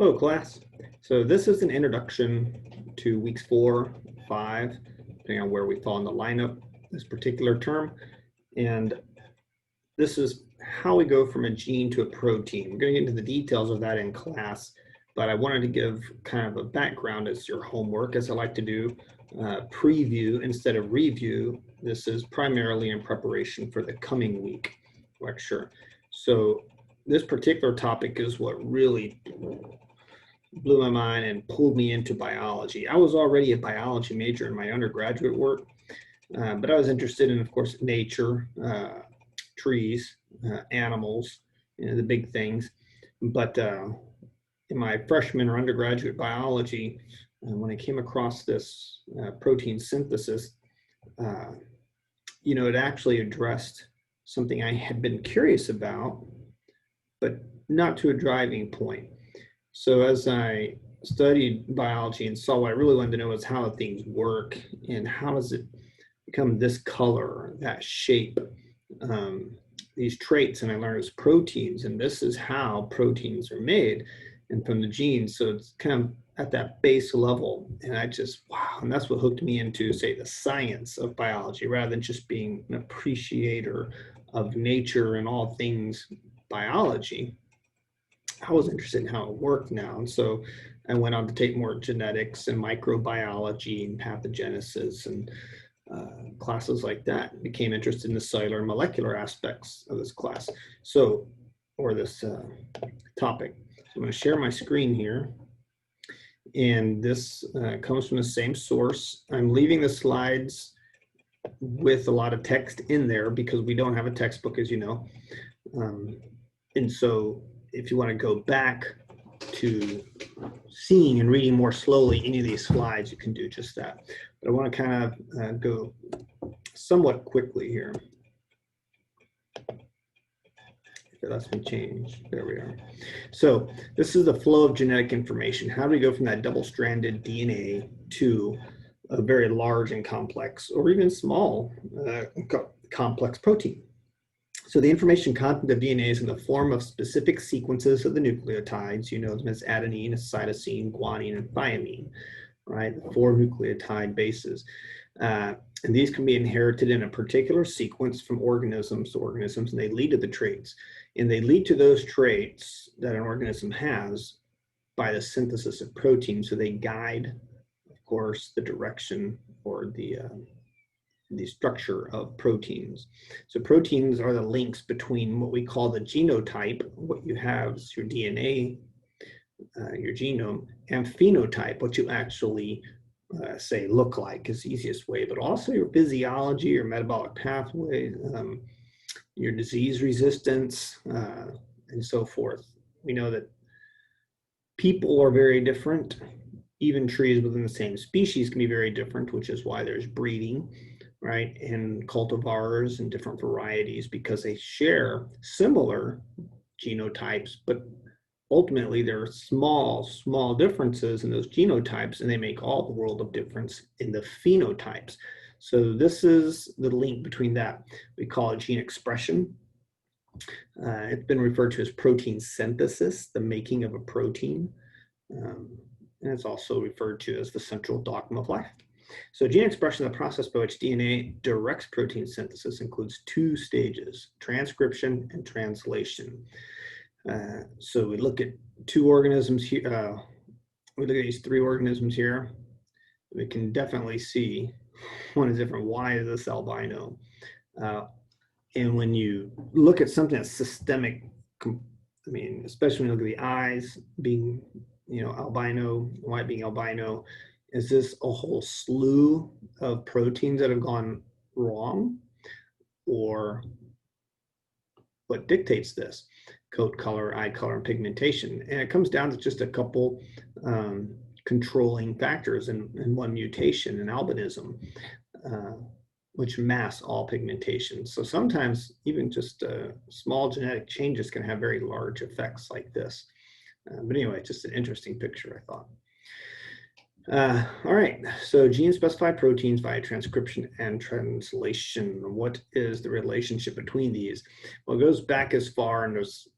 Hello, class. So this is an introduction to weeks 4, 5, depending on where we fall in the lineup this particular term. And this is how we go from a gene to a protein. We're going to get into the details of that in class, but I wanted to give kind of a background as your homework, as I like to do, preview instead of review. This is primarily in preparation for the coming week lecture. So this particular topic is what really blew my mind and pulled me into biology. I was already a biology major in my undergraduate work, but I was interested in, of course, nature, trees, animals, the big things. But in my freshman or undergraduate biology, when I came across this protein synthesis, it actually addressed something I had been curious about, but not to a driving point. So as I studied biology and saw what I really wanted to know was how things work and how does it become this color, that shape, these traits, and I learned it's proteins, and this is how proteins are made and from the genes. So it's kind of at that base level, and I just, wow, and that's what hooked me into, say, the science of biology rather than just being an appreciator of nature and all things biology. I was interested in how it worked now. And so I went on to take more genetics and microbiology and pathogenesis and classes like that. Became interested in the cellular and molecular aspects of this class. So, or this topic. So I'm going to share my screen here. And this comes from the same source. I'm leaving the slides with a lot of text in there because we don't have a textbook, as you know. And so if you want to go back to seeing and reading more slowly any of these slides, you can do just that. But I want to kind of go somewhat quickly here. Okay, that's been changed. There we are. So this is the flow of genetic information. How do we go from that double-stranded DNA to a very large and complex, or even small, complex protein? So the information content of DNA is in the form of specific sequences of the nucleotides. You know them as adenine, cytosine, guanine, and thymine, right? The 4 nucleotide bases. And these can be inherited in a particular sequence from organisms to organisms, and they lead to the traits. And they lead to those traits that an organism has by the synthesis of proteins. So they guide, of course, the direction or the structure of proteins. So proteins are the links between what we call the genotype, what you have is your DNA, your genome, and phenotype, what you actually say look like is the easiest way, but also your physiology, your metabolic pathway, your disease resistance, and so forth. We know that people are very different. Even trees within the same species can be very different, which is why there's breeding, right? And cultivars and different varieties, because they share similar genotypes, but ultimately there are small differences in those genotypes, and they make all the world of difference in the phenotypes. So this is the link between that. We call it gene expression. It's been referred to as protein synthesis, the making of a protein. And it's also referred to as the central dogma of life. So gene expression, the process by which DNA directs protein synthesis, includes 2 stages, transcription and translation. So we look at 2 organisms here. We look at these 3 organisms here. We can definitely see one is different. Why is this albino? And when you look at something that's systemic, I mean, especially when you look at the eyes being, albino, white being albino, is this a whole slew of proteins that have gone wrong? Or what dictates this? Coat color, eye color, and pigmentation. And it comes down to just a couple controlling factors and one mutation in albinism, which masks all pigmentation. So sometimes even just small genetic changes can have very large effects like this. But anyway, just an interesting picture, I thought. All right, so gene-specified proteins via transcription and translation. What is the relationship between these? Well, it goes back as far, and there's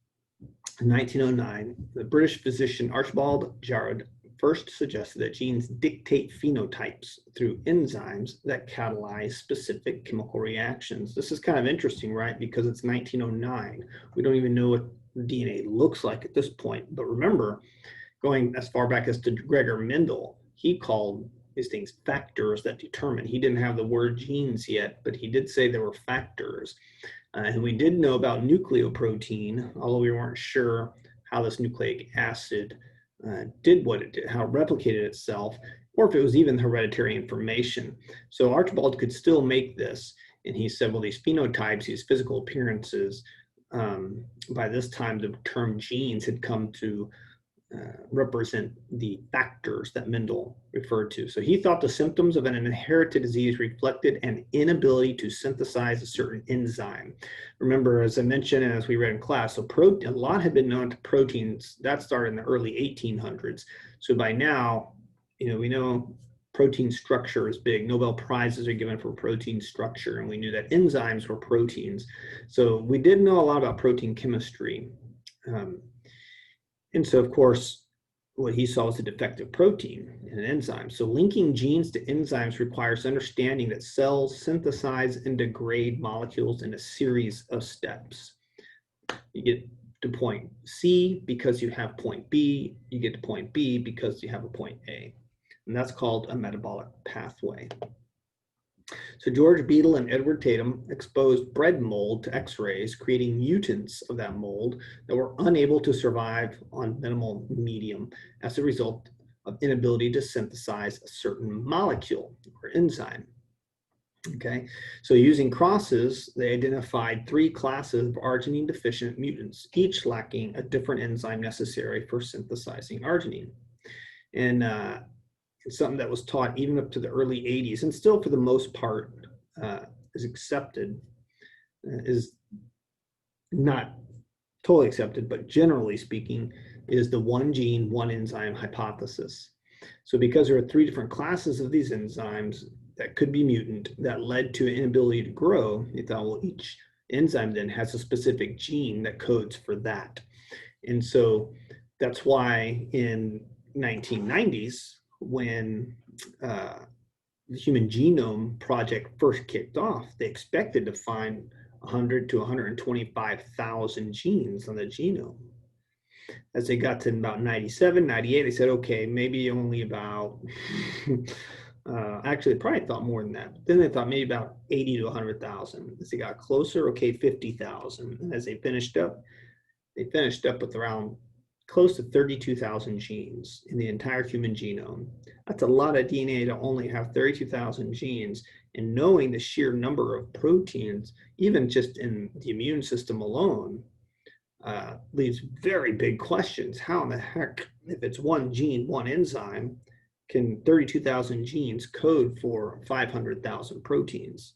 In 1909, the British physician Archibald Jarrod first suggested that genes dictate phenotypes through enzymes that catalyze specific chemical reactions. This is kind of interesting, right? Because it's 1909. We don't even know what DNA looks like at this point. But remember, going as far back as to Gregor Mendel, he called these things factors that determine. He didn't have the word genes yet, but he did say there were factors. And we did know about nucleoprotein, although we weren't sure how this nucleic acid did what it did, how it replicated itself, or if it was even hereditary information. So Archibald could still make this. And he said, well, these phenotypes, these physical appearances, by this time, the term genes had come to represent the factors that Mendel referred to. So he thought the symptoms of an inherited disease reflected an inability to synthesize a certain enzyme. Remember, as I mentioned, and as we read in class, so a lot had been known to proteins. That started in the early 1800s. So by now, we know protein structure is big. Nobel Prizes are given for protein structure, and we knew that enzymes were proteins. So we did know a lot about protein chemistry. And so, of course, what he saw was a defective protein in an enzyme. So linking genes to enzymes requires understanding that cells synthesize and degrade molecules in a series of steps. You get to point C because you have point B. You get to point B because you have a point A. And that's called a metabolic pathway. So George Beadle and Edward Tatum exposed bread mold to X-rays, creating mutants of that mold that were unable to survive on minimal medium as a result of inability to synthesize a certain molecule or enzyme. Okay, so using crosses, they identified 3 classes of arginine deficient mutants, each lacking a different enzyme necessary for synthesizing arginine. And it's something that was taught even up to the early 80s, and still for the most part is accepted, is not totally accepted, but generally speaking, is the one gene, one enzyme hypothesis. So because there are 3 different classes of these enzymes that could be mutant that led to an inability to grow, you thought, well, each enzyme then has a specific gene that codes for that. And so that's why in 1990s, when the Human Genome Project first kicked off, they expected to find 100 to 125,000 genes on the genome. As they got to about 97, 98, they said, okay, maybe only about, actually, they probably thought more than that. Then they thought maybe about 80 to 100,000. As they got closer, okay, 50,000. And as they finished up with around close to 32,000 genes in the entire human genome. That's a lot of DNA to only have 32,000 genes, and knowing the sheer number of proteins, even just in the immune system alone, leaves very big questions. How in the heck, if it's one gene, one enzyme, can 32,000 genes code for 500,000 proteins?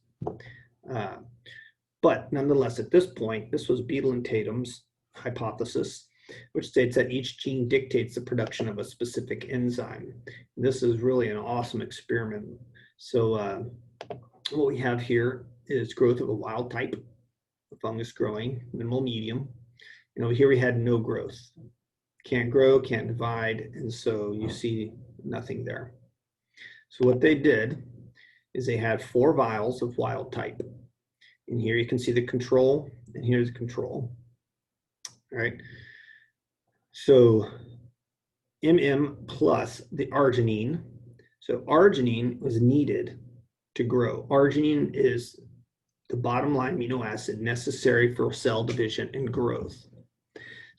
But nonetheless, at this point, this was Beadle and Tatum's hypothesis, which states that each gene dictates the production of a specific enzyme. This is really an awesome experiment. So what we have here is growth of a wild type, a fungus growing, minimal medium. Here we had no growth. Can't grow, can't divide, and so you see nothing there. So what they did is they had 4 vials of wild type. And here you can see the control, and here's the control. All right. So plus the arginine. So arginine was needed to grow. Arginine is the bottom line amino acid necessary for cell division and growth.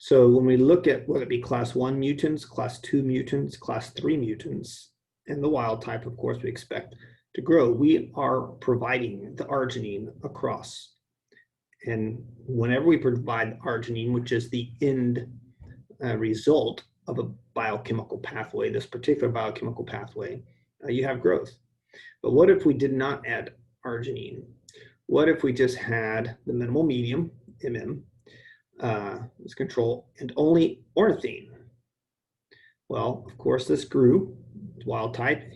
So when we look at whether it be class 1 mutants, class 2 mutants, class 3 mutants, and the wild type, of course, we expect to grow, we are providing the arginine across. And whenever we provide arginine, which is the end result of a biochemical pathway, this particular biochemical pathway, you have growth. But what if we did not add arginine? What if we just had the minimal medium, as control, and only ornithine? Well, of course, this grew. The wild type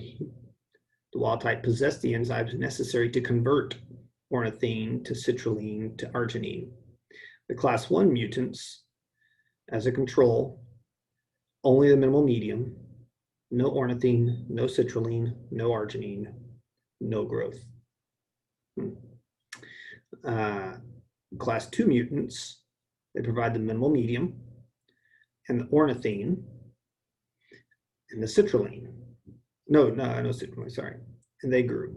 possessed the enzymes necessary to convert ornithine to citrulline to arginine. The class 1 mutants as a control, only the minimal medium, no ornithine, no citrulline, no arginine, no growth. Class 2 mutants, they provide the minimal medium and the ornithine and the citrulline. No citrulline, sorry. And they grew.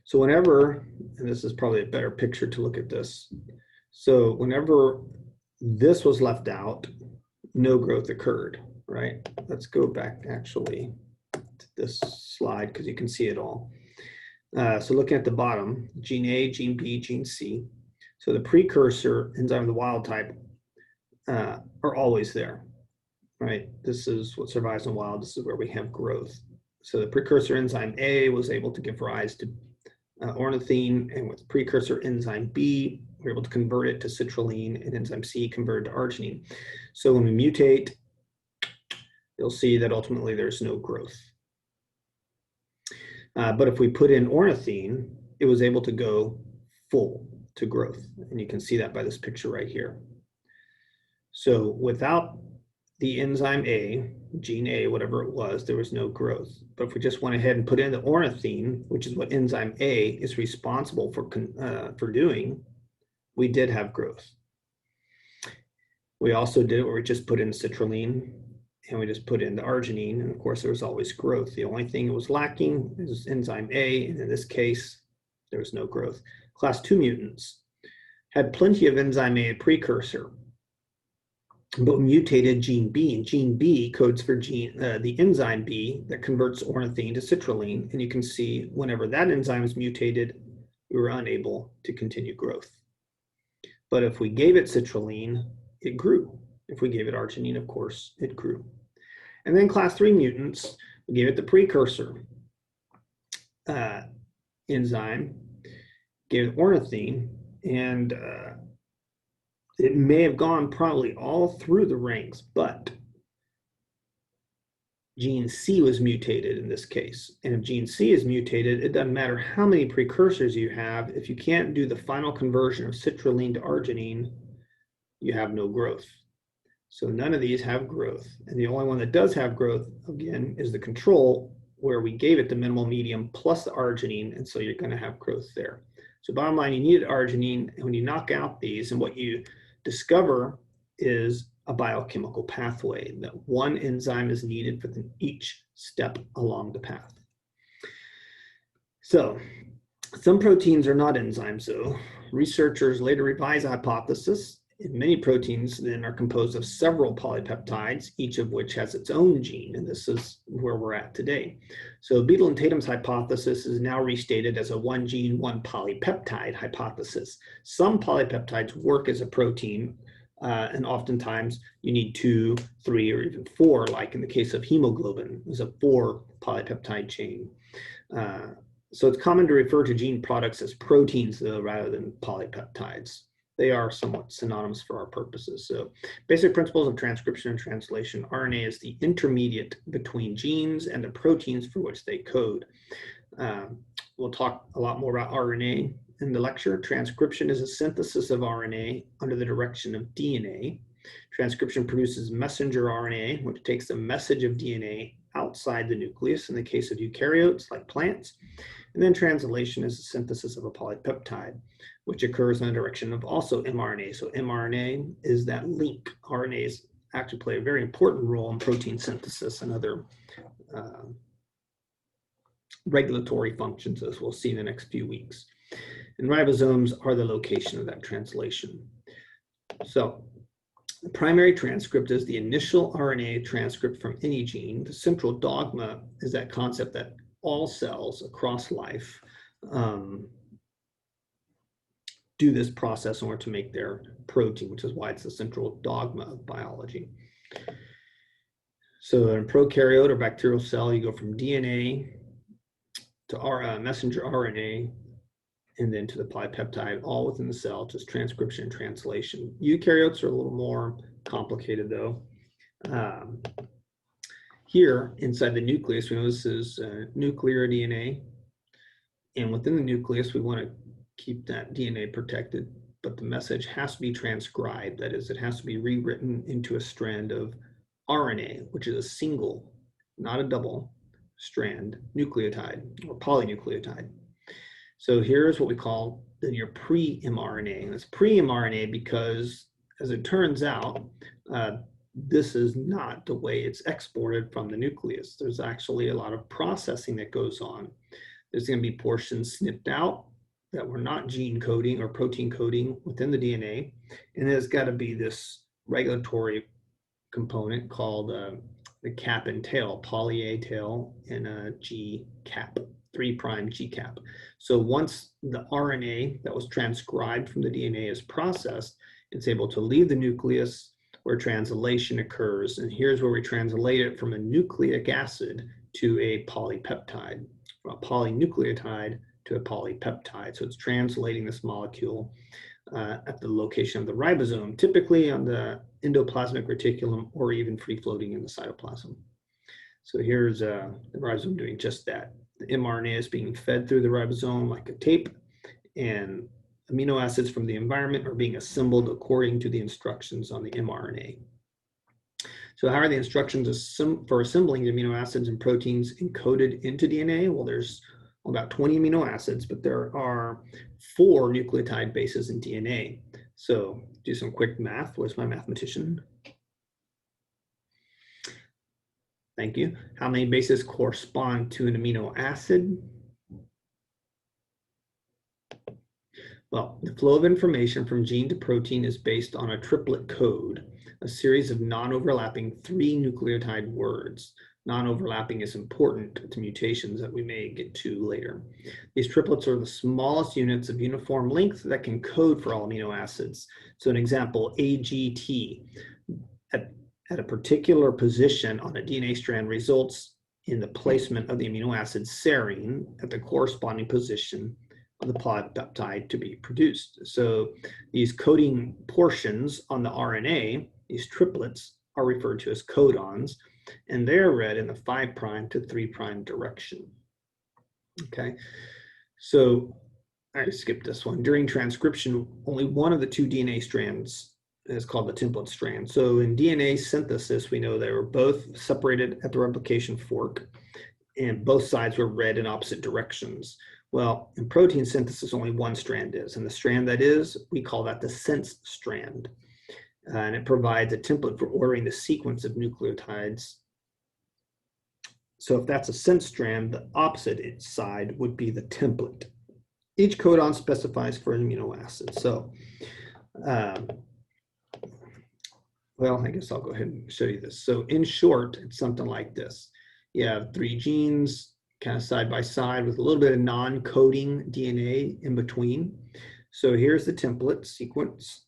So whenever, and this is probably a better picture to look at this. So whenever this was left out, no growth occurred, right? Let's go back actually to this slide because you can see it all. So looking at the bottom, gene A, gene B, gene C. So the precursor enzyme of the wild type are always there, right? This is what survives in wild. This is where we have growth. So the precursor enzyme A was able to give rise to ornithine, and with precursor enzyme B, we're able to convert it to citrulline, and enzyme C converted to arginine. So when we mutate, you'll see that ultimately there's no growth. But if we put in ornithine, it was able to go full to growth. And you can see that by this picture right here. So without the enzyme A, gene A, whatever it was, there was no growth. But if we just went ahead and put in the ornithine, which is what enzyme A is responsible for doing, we did have growth. We also did it where we just put in citrulline and we just put in the arginine, and of course there was always growth. The only thing that was lacking is enzyme A, and in this case, there was no growth. Class 2 mutants had plenty of enzyme A precursor, but mutated gene B, and gene B codes for the enzyme B that converts ornithine to citrulline, and you can see whenever that enzyme is mutated, we were unable to continue growth. But if we gave it citrulline, it grew. If we gave it arginine, of course, it grew. And then class 3 mutants, we gave it the precursor enzyme, gave it ornithine, and it may have gone probably all through the ranks, but gene C was mutated in this case. And if gene C is mutated, it doesn't matter how many precursors you have. If you can't do the final conversion of citrulline to arginine, you have no growth. So none of these have growth. And the only one that does have growth, again, is the control, where we gave it the minimal medium plus the arginine, and so you're going to have growth there. So bottom line, you need arginine, and when you knock out these, and what you discover is a biochemical pathway, that one enzyme is needed for each step along the path. So some proteins are not enzymes, though. Researchers later revised the hypothesis. Many proteins then are composed of several polypeptides, each of which has its own gene, and this is where we're at today. So Beadle and Tatum's hypothesis is now restated as a one gene, one polypeptide hypothesis. Some polypeptides work as a protein, and oftentimes you need 2, 3, or even 4, like in the case of hemoglobin, is a 4 polypeptide chain. So it's common to refer to gene products as proteins, though, rather than polypeptides. They are somewhat synonymous for our purposes. So basic principles of transcription and translation. RNA is the intermediate between genes and the proteins for which they code. We'll talk a lot more about RNA in the lecture. Transcription is a synthesis of RNA under the direction of DNA. Transcription produces messenger RNA, which takes the message of DNA outside the nucleus in the case of eukaryotes like plants. And then translation is a synthesis of a polypeptide, which occurs in the direction of also mRNA. So mRNA is that link. RNAs actually play a very important role in protein synthesis and other regulatory functions, as we'll see in the next few weeks. And ribosomes are the location of that translation. So the primary transcript is the initial RNA transcript from any gene. The central dogma is that concept that all cells across life do this process in order to make their protein, which is why it's the central dogma of biology. So in a prokaryote or bacterial cell, you go from DNA to messenger RNA, and then to the polypeptide, all within the cell, just transcription and translation. Eukaryotes are a little more complicated, though. Here, inside the nucleus, we know this is nuclear DNA. And within the nucleus, we want to keep that DNA protected. but the message has to be transcribed. That is, it has to be rewritten into a strand of RNA, which is a single, not a double strand nucleotide or polynucleotide. So here's what we call then your pre-mRNA. And it's pre-mRNA because, as it turns out, this is not the way it's exported from the nucleus. There's actually a lot of processing that goes on. There's going to be portions snipped out that were not gene coding or protein coding within the DNA. And there's got to be this regulatory component called the cap and tail, poly A tail and a G cap, 3' G cap. So once the RNA that was transcribed from the DNA is processed, it's able to leave the nucleus where translation occurs. And here's where we translate it from a nucleic acid to a polypeptide, from a polynucleotide to a polypeptide. So it's translating this molecule at the location of the ribosome, typically on the endoplasmic reticulum or even free floating in the cytoplasm. So here's the ribosome doing just that. The mRNA is being fed through the ribosome like a tape, and amino acids from the environment are being assembled according to the instructions on the mRNA. So how are the instructions for assembling the amino acids and proteins encoded into DNA? Well, there's about 20 amino acids, but there are 4 nucleotide bases in DNA. So do some quick math. Where's my mathematician? Thank you. How many bases correspond to an amino acid? Well, the flow of information from gene to protein is based on a triplet code, a series of non-overlapping 3 nucleotide words. Non-overlapping is important to mutations that we may get to later. These triplets are the smallest units of uniform length that can code for all amino acids. So an example, AGT at a particular position on a DNA strand results in the placement of the amino acid serine at the corresponding position of the polypeptide to be produced. So these coding portions on the RNA, these triplets, are referred to as codons, and they're read in the 5' to 3' direction. Okay, so I skipped this one. During transcription, only one of the 2 DNA strands is called the template strand. So in DNA synthesis, we know they were both separated at the replication fork, and both sides were read in opposite directions. Well, in protein synthesis, only one strand is, and the strand that is, we call that the sense strand. And it provides a template for ordering the sequence of nucleotides. So if that's a sense strand, the opposite side would be the template. Each codon specifies for an amino acid. So, well, I guess I'll go ahead and show you this. So in short, it's something like this. You have 3 genes kind of side by side with a little bit of non-coding DNA in between. So here's the template sequence.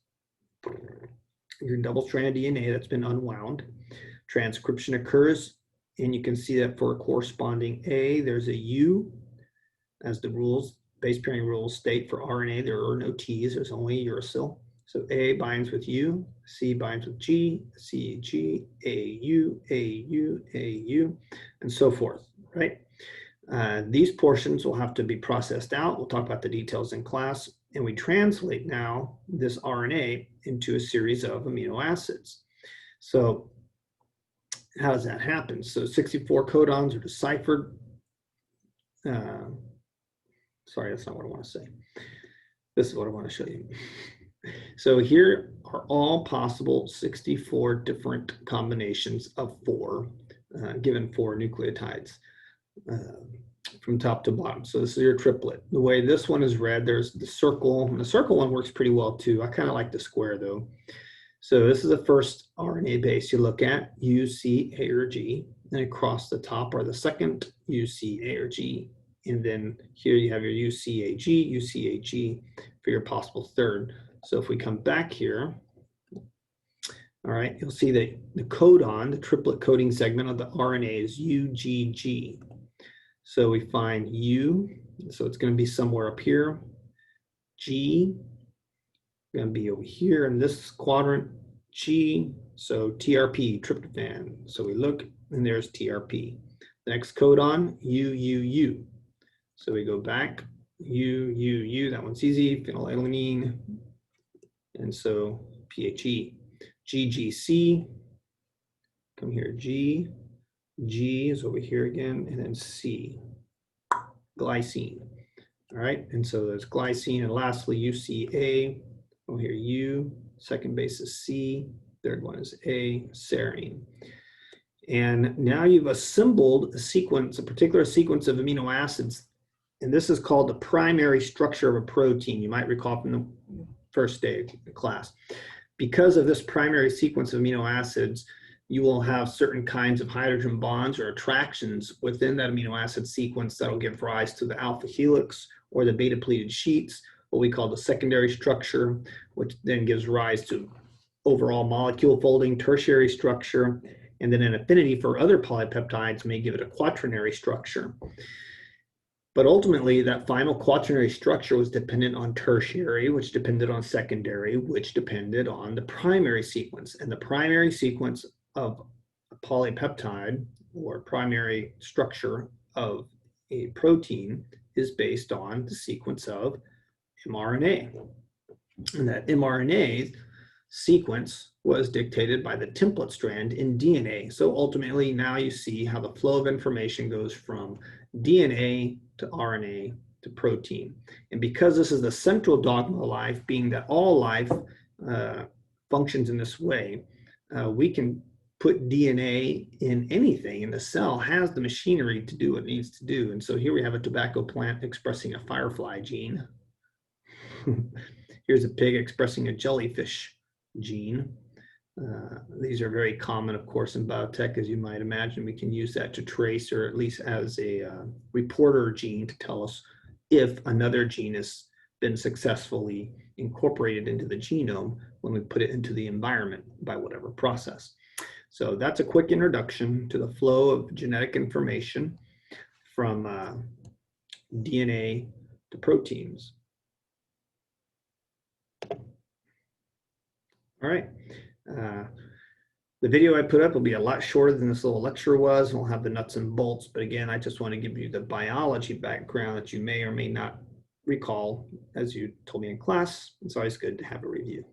Your double-stranded DNA that's been unwound. Transcription occurs, and you can see that for a corresponding A, there's a U, as the rules, base pairing rules state for RNA, there are no T's, there's only uracil. So A binds with U, C binds with G, C, G, A, U, A, U, A, U, and so forth, right? These portions will have to be processed out. We'll talk about the details in class. And we translate now this RNA into a series of amino acids. So how does that happen? So 64 codons are deciphered. Sorry, that's not what I want to say. This is what I want to show you. So here are all possible 64 different combinations of 4, given 4 nucleotides. From top to bottom. So this is your triplet. The way this one is read, there's the circle, and the circle one works pretty well too. I kind of like the square though. So this is the first RNA base you look at, U, C, A, or G. And across the top are the second U, C, A, or G. And then here you have your UCAG, UCAG for your possible third. So if we come back here, all right, you'll see that the codon, the triplet coding segment of the RNA is UGG. So we find U, so it's going to be somewhere up here. G, going to be over here in this quadrant. G, so TRP, tryptophan. So we look, and there's TRP. The next codon, UUU. So we go back, UUU, that one's easy, phenylalanine, And so PHE, GGC, come here, G is over here again, and then C, glycine. All right, and so there's glycine, and lastly, UCA, over here, U, second base is C, third one is A, serine. And now you've assembled a sequence, a particular sequence of amino acids, and this is called the primary structure of a protein. You might recall from the first day of the class. Because of this primary sequence of amino acids, you will have certain kinds of hydrogen bonds or attractions within that amino acid sequence that will give rise to the alpha helix or the beta pleated sheets, what we call the secondary structure, which then gives rise to overall molecule folding, tertiary structure, and then an affinity for other polypeptides may give it a quaternary structure. But ultimately, that final quaternary structure was dependent on tertiary, which depended on secondary, which depended on the primary sequence. And the primary sequence of a polypeptide or primary structure of a protein is based on the sequence of mRNA. And that mRNA sequence was dictated by the template strand in DNA. So ultimately, now you see how the flow of information goes from DNA to RNA to protein. And because this is the central dogma of life, being that all life functions in this way, we can put DNA in anything, and the cell has the machinery to do what it needs to do. And so here we have a tobacco plant expressing a firefly gene. Here's a pig expressing a jellyfish gene. These are very common, of course, in biotech, as you might imagine. We can use that to trace, or at least as a reporter gene, to tell us if another gene has been successfully incorporated into the genome when we put it into the environment by whatever process. So that's a quick introduction to the flow of genetic information from DNA to proteins. All right. The video I put up will be a lot shorter than this little lecture was. We'll have the nuts and bolts, but again, I just want to give you the biology background that you may or may not recall as you told me in class. It's always good to have a review.